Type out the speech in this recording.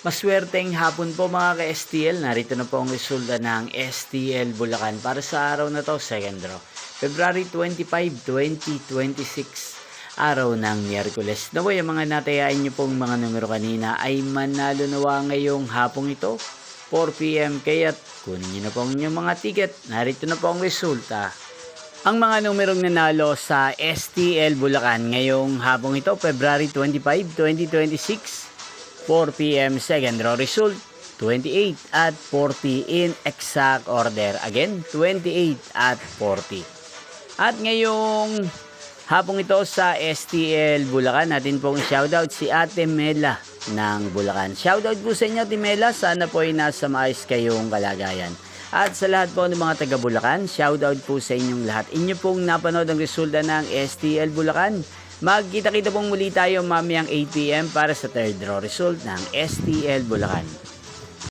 Maswerteng hapon po mga ka-STL. Narito na po ang resulta ng STL Bulacan para sa araw na to, second draw. February 25, 2026, araw ng Miyerkules. Naway ang mga natayaan nyo pong mga numero kanina ay manalo nawa ngayong hapong ito, 4 PM. Kaya't kunin nyo na po ang inyong mga ticket. Narito na po ang resulta. Ang mga numerong nanalo sa STL Bulacan ngayong hapong ito, February 25, 2026, 4 PM second draw result, 28 at 40 in exact order. Again, 28 at 40. At ngayong hapong ito sa STL Bulacan, natin pong shoutout si Ate Mela ng Bulacan. Shoutout po sa inyo, Ate Mela. Sana po ay nasa maayos kayong kalagayan. At sa lahat po ng mga taga Bulacan, shoutout po sa inyong lahat. Inyo pong napanood ang resulta ng STL Bulacan. Magkita-kita pong muli tayo mamayang 8 PM para sa third draw result ng STL Bulacan.